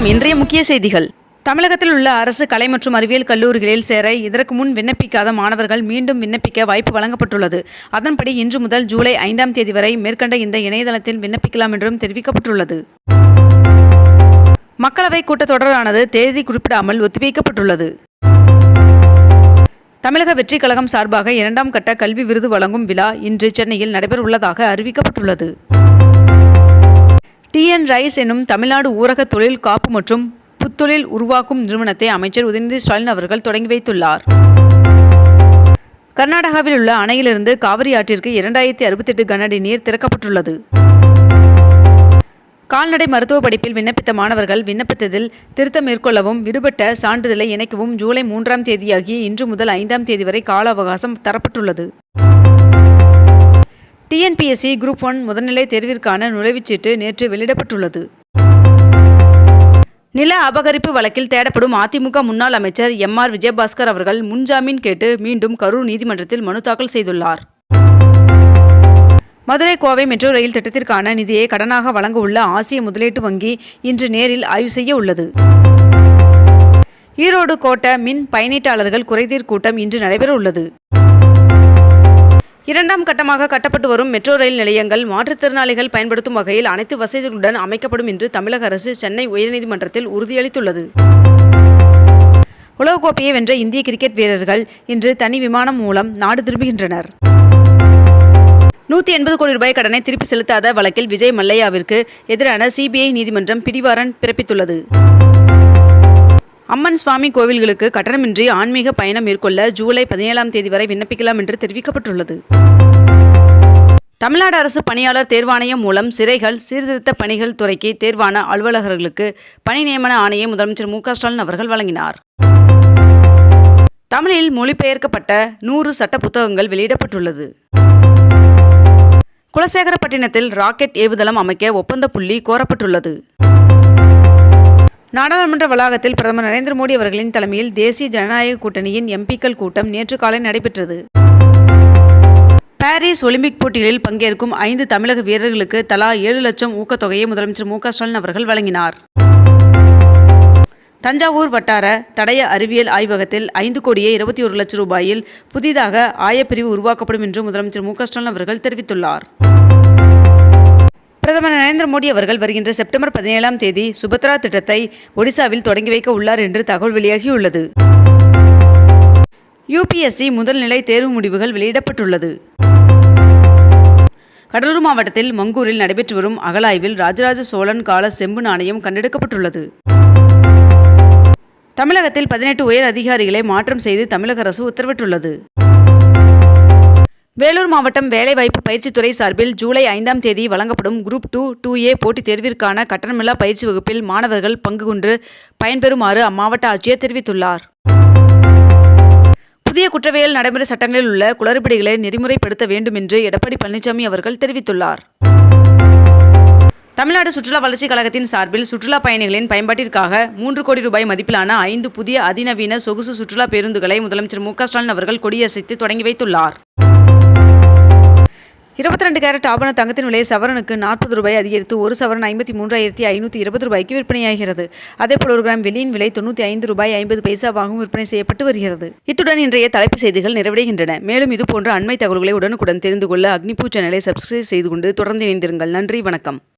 இன்றைய முக்கிய செய்திகள். தமிழகத்தில் உள்ள அரசு கலை மற்றும் அறிவியல் கல்லூரிகளில் சேர இதற்கு முன் விண்ணப்பிக்காத மாணவர்கள் மீண்டும் விண்ணப்பிக்க வாய்ப்பு வழங்கப்பட்டுள்ளது. அதன்படி இன்று முதல் ஜூலை 5ஆம் தேதி வரை மேற்கண்ட இந்த இணையதளத்தில் விண்ணப்பிக்கலாம் என்றும் தெரிவிக்கப்பட்டுள்ளது. மக்களவை கூட்டத்தொடரானது தேதி குறிப்பிடாமல் ஒத்திவைக்கப்பட்டுள்ளது. தமிழக வெற்றி கழகம் சார்பாக 2ஆம் கட்ட கல்வி விருது வழங்கும் விழா இன்று சென்னையில் நடைபெறவுள்ளதாக அறிவிக்கப்பட்டுள்ளது. TN ரைஸ் எனும் தமிழ்நாடு ஊரக தொழில் காப்பு மற்றும் புத்தொழில் உருவாக்கும் நிறுவனத்தை அமைச்சர் உதயநிதி ஸ்டாலின் அவர்கள் தொடங்கி வைத்துள்ளார். கர்நாடகாவில் உள்ள அணையிலிருந்து காவிரி ஆற்றிற்கு 2068 கனஅடி நீர் திறக்கப்பட்டுள்ளது. கால்நடை மருத்துவ படிப்பில் விண்ணப்பித்த மாணவர்கள் விண்ணப்பித்ததில் திருத்தம் மேற்கொள்ளவும் விடுபட்ட சான்றிதழை இணைக்கவும் ஜூலை 3ஆம் தேதியாகிய இன்று முதல் 5ஆம் தேதி வரை கால அவகாசம் தரப்பட்டுள்ளது. TNPSC குரூப் 1 முதல்நிலை தேர்விற்கான நுழைவுச்சீட்டு நேற்று வெளியிடப்பட்டுள்ளது. நில அபகரிப்பு வழக்கில் தேடப்படும் அதிமுக முன்னாள் அமைச்சர் MR விஜயபாஸ்கர் அவர்கள் முன்ஜாமீன் கேட்டு மீண்டும் கரூர் நீதிமன்றத்தில் மனு தாக்கல் செய்துள்ளார். மதுரை கோவை மெட்ரோ ரயில் திட்டத்திற்கான நிதியை கடனாக வழங்க உள்ள ஆசிய முதலீட்டு வங்கி இன்று நேரில் ஆய்வு செய்ய உள்ளது. ஈரோடு கோட்ட மின் பயணீட்டாளர்கள் குறைதீர் கூட்டம் இன்று நடைபெற உள்ளது. 2ஆம் கட்டமாக கட்டப்பட்டு வரும் மெட்ரோ ரயில் நிலையங்கள் மாற்றுத்திறனாளிகள் பயன்படுத்தும் வகையில் அனைத்து வசதிகளுடன் அமைக்கப்படும் என்று தமிழக அரசு சென்னை உயர்நீதிமன்றத்தில் உறுதியளித்துள்ளது. உலகக்கோப்பையை வென்ற இந்திய கிரிக்கெட் வீரர்கள் இன்று தனி விமானம் மூலம் நாடு திரும்புகின்றனர். 180 கோடி ரூபாய் கடனை திருப்பி செலுத்தாத வழக்கில் விஜய் மல்லையாவிற்கு எதிரான CBI நீதிமன்றம் பிடிவாரண்ட் பிறப்பித்துள்ளது. அம்மன் சுவாமி கோவில்களுக்கு கட்டணமின்றி ஆன்மீக பயணம் மேற்கொள்ள ஜூலை 17ஆம் தேதி வரை விண்ணப்பிக்கலாம் என்று தெரிவிக்கப்பட்டுள்ளது. தமிழ்நாடு அரசு பணியாளர் தேர்வாணையம் மூலம் சிறைகள் சீர்திருத்த பணிகள் துறைக்கு தேர்வான அலுவலர்களுக்கு பணி நியமன ஆணையை முதலமைச்சர் MK ஸ்டாலின் அவர்கள் வழங்கினார். தமிழில் மொழிபெயர்க்கப்பட்ட 100 சட்ட புத்தகங்கள் வெளியிடப்பட்டுள்ளது. குலசேகரப்பட்டினத்தில் ராக்கெட் ஏவுதளம் அமைக்க ஒப்பந்த புள்ளி கோரப்பட்டுள்ளது. நாடாளுமன்ற வளாகத்தில் பிரதமர் நரேந்திர மோடி அவர்களின் தலைமையில் தேசிய ஜனநாயக கூட்டணியின் MPக்கள் கூட்டம் நேற்று காலை நடைபெற்றது. பாரிஸ் ஒலிம்பிக் போட்டிகளில் பங்கேற்கும் 5 தமிழக வீரர்களுக்கு தலா 7 லட்சம் ஊக்கத்தொகையை முதலமைச்சர் MK ஸ்டாலின் அவர்கள் வழங்கினார். தஞ்சாவூர் வட்டார தடய அறிவியல் ஆய்வகத்தில் 5 கோடியே 21 லட்சம் ரூபாயில் புதிதாக ஆயப்பிரிவு உருவாக்கப்படும் என்று முதலமைச்சர் MK ஸ்டாலின் அவர்கள் தெரிவித்துள்ளார். பிரதமர் நரேந்திர மோடி அவர்கள் வருகின்ற செப்டம்பர் 17ஆம் தேதி சுபத்ரா திட்டத்தை ஒடிசாவில் தொடங்கி வைக்க உள்ளார் என்று தகவல் வெளியாகியுள்ளது. UPSC முதல்நிலை தேர்வு முடிவுகள் வெளியிடப்பட்டுள்ளது. கடலூர் மாவட்டத்தில் மங்கூரில் நடைபெற்று வரும் அகழாய்வில் ராஜராஜ சோழன் கால செம்பு நாணயம் கண்டெடுக்கப்பட்டுள்ளது. தமிழகத்தில் 18 உயர் அதிகாரிகளை மாற்றம் செய்து தமிழக அரசு உத்தரவிட்டுள்ளது. வேலூர் மாவட்டம் வேலைவாய்ப்பு பயிற்சித்துறை சார்பில் ஜூலை 5ஆம் தேதி வழங்கப்படும் குரூப் 2, 2A போட்டித் தேர்விற்கான கட்டணமில்லா பயிற்சி வகுப்பில் மாணவர்கள் பங்கு கொண்டு பயன்பெறுமாறு அம்மாவட்ட ஆட்சியர் தெரிவித்துள்ளார். புதிய குற்றவியல் நடைமுறை சட்டங்களில் உள்ள குளறுபடிகளை நெறிமுறைப்படுத்த வேண்டும் என்று எடப்பாடி பழனிசாமி அவர்கள் தெரிவித்துள்ளார். தமிழ்நாடு சுற்றுலா வளர்ச்சிக் கழகத்தின் சார்பில் சுற்றுலா பயணிகளின் பயன்பாட்டிற்காக 3 கோடி ரூபாய் மதிப்பிலான 5 புதிய அதிநவீன சொகுசு சுற்றுலா பேருந்துகளை முதலமைச்சர் MK ஸ்டாலின் அவர்கள் கொடியசைத்து தொடங்கி வைத்துள்ளார். 22 கேரட் ஆபண தங்கத்தின் விலை சவரனுக்கு 40 ரூபாய் அதிகரித்து 1 சவரன் 53,520 ரூபாய்க்கு விற்பனையாகிறது. அதேபோல் 1 கிராம் வெள்ளியின் விலை 95 ரூபாய் 50 பைசாவாகவும் விற்பனை செய்யப்பட்டு வருகிறது. இத்துடன் இன்றைய தலைப்புச் செய்திகள் நிறைவடைகின்றன. மேலும் இதுபோன்ற அண்மை தகவல்களை உடனுக்குடன் தெரிந்து கொள்ள அக்னிபூ சேனலை சப்ஸ்கிரைப் செய்து கொண்டு தொடர்ந்து இணைந்திருங்கள். நன்றி, வணக்கம்.